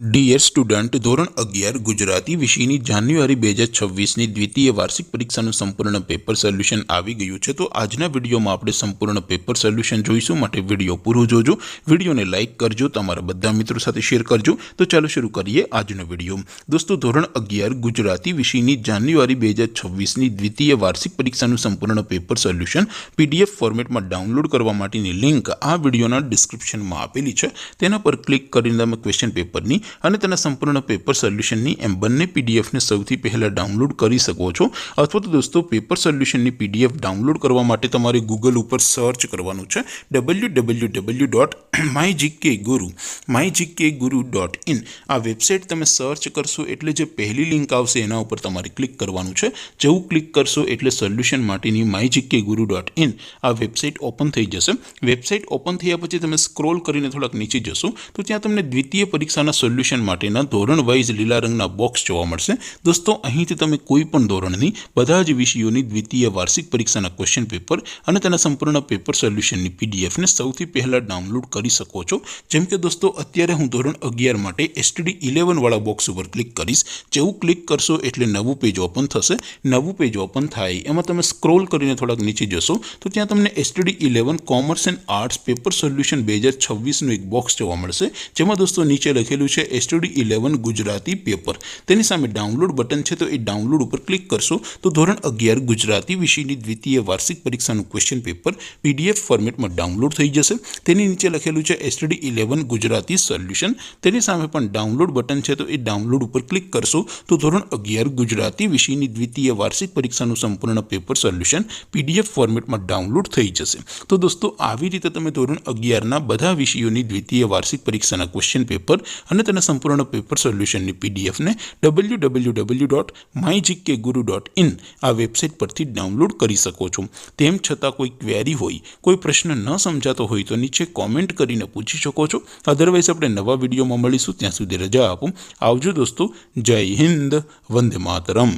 Dear student, ધોરણ 11 ગુજરાતી વિષયની જાન્યુઆરી 2026ની દ્વિતીય વાર્ષિક પરીક્ષાનું સંપૂર્ણ પેપર સોલ્યુશન આવી ગયું છે। તો આજના વિડીયોમાં આપણે સંપૂર્ણ પેપર સોલ્યુશન જોઈશું, માટે વિડીયો પૂરો જોજો। વિડીયોને લાઇક કરજો, તમારા બધા મિત્રો સાથે શેર કરજો। તો ચાલો શરૂ કરીએ આજનો વિડીયો। દોસ્તો, ધોરણ 11 ગુજરાતી વિષયની જાન્યુઆરી 2026ની દ્વિતીય વાર્ષિક પરીક્ષાનું સંપૂર્ણ પેપર સોલ્યુશન PDF ફોર્મેટમાં ડાઉનલોડ કરવા માટેની લિંક આ વિડીયોના ડિસ્ક્રિપ્શનમાં આપેલી છે। તેના પર ક્લિક કરીને તમે ક્વેશ્ચન પેપરની અને તેના સંપૂર્ણ પેપર સોલ્યુશનની એમ બંને પીડીએફને સૌથી પહેલાં ડાઉનલોડ કરી શકો છો। અથવા તો દોસ્તો, પેપર સોલ્યુશનની પીડીએફ ડાઉનલોડ કરવા માટે તમારે ગૂગલ ઉપર સર્ચ કરવાનું છે www.mygkguru.in। આ વેબસાઇટ તમે સર્ચ કરશો એટલે જે પહેલી લિંક આવશે એના ઉપર તમારે ક્લિક કરવાનું છે। જેવું ક્લિક કરશો એટલે સોલ્યુશન માટેની mygkguru.in આ વેબસાઇટ ઓપન થઈ જશે। વેબસાઇટ ઓપન થયા પછી તમે સ્ક્રોલ કરીને થોડાક નીચે જશો તો ત્યાં તમને દ્વિતીય પરીક્ષાના સોલ્યુશન માટેના ધોરણ વાઇઝ લીલા રંગના બોક્સ જોવા મળશે। દોસ્તો, અહીંથી તમે કોઈ પણ ધોરણની બધા જ વિષયોની દ્વિતીય વાર્ષિક પરીક્ષાના ક્વેશ્ચન પેપર અને તેના સંપૂર્ણ પેપર સોલ્યુશનની પીડીએફને સૌથી પહેલાં ડાઉનલોડ કરી શકો છો। જેમ કે દોસ્તો, અત્યારે હું ધોરણ 11 માટે STD 11 વાળા બોક્સ ઉપર ક્લિક કરીશ। જેવું ક્લિક કરશો એટલે નવું પેજ ઓપન થશે। નવું પેજ ઓપન થાય એમાં તમે સ્ક્રોલ કરીને થોડાક નીચે જશો તો ત્યાં તમને STD 11 commerce and arts paper solution 2026નું એક બોક્સ જોવા મળશે। જેમાં દોસ્તો નીચે લખેલું છે STD 11 ગુજરાતી પેપર। તેની સામે ડાઉનલોડ બટન છે, તો એ ડાઉનલોડ ઉપર ક્લિક કરશો તો ધોરણ 11 ગુજરાતી વિષયની દ્વિતીય વાર્ષિક પરીક્ષાનું ક્વેશ્ચન પેપર PDF ફોર્મેટમાં ડાઉનલોડ થઈ જશે। તેની નીચે લખેલું છે STD 11 ગુજરાતી સોલ્યુશન। તેની સામે પણ ડાઉનલોડ બટન છે, તો એ ડાઉનલોડ ઉપર ક્લિક કરશો તો ધોરણ 11 ગુજરાતી વિષયની દ્વિતીય વાર્ષિક પરીક્ષાનું સંપૂર્ણ પેપર સોલ્યુશન PDF ફોર્મેટમાં ડાઉનલોડ થઈ જશે। તો દોસ્તો, આવી રીતે તમે ધોરણ 11ના બધા વિષયોની દ્વિતીય વાર્ષિક પરીક્ષાના ક્વેશ્ચન પેપર અને તેના સંપૂર્ણ પેપર સોલ્યુશનની પીડીએફને www.mygkguru.in આ વેબસાઇટ પરથી ડાઉનલોડ કરી શકો છો। તેમ છતાં કોઈ ક્વેરી હોય, કોઈ પ્રશ્ન ન સમજાતો હોય તો નીચે કોમેન્ટ કરીને પૂછી શકો છો। અધરવાઇઝ આપણે નવા વિડીયોમાં મળીશું, ત્યાં સુધી રજા આપો। આવજો દોસ્તો, જય હિન્દ, વંદે માતરમ।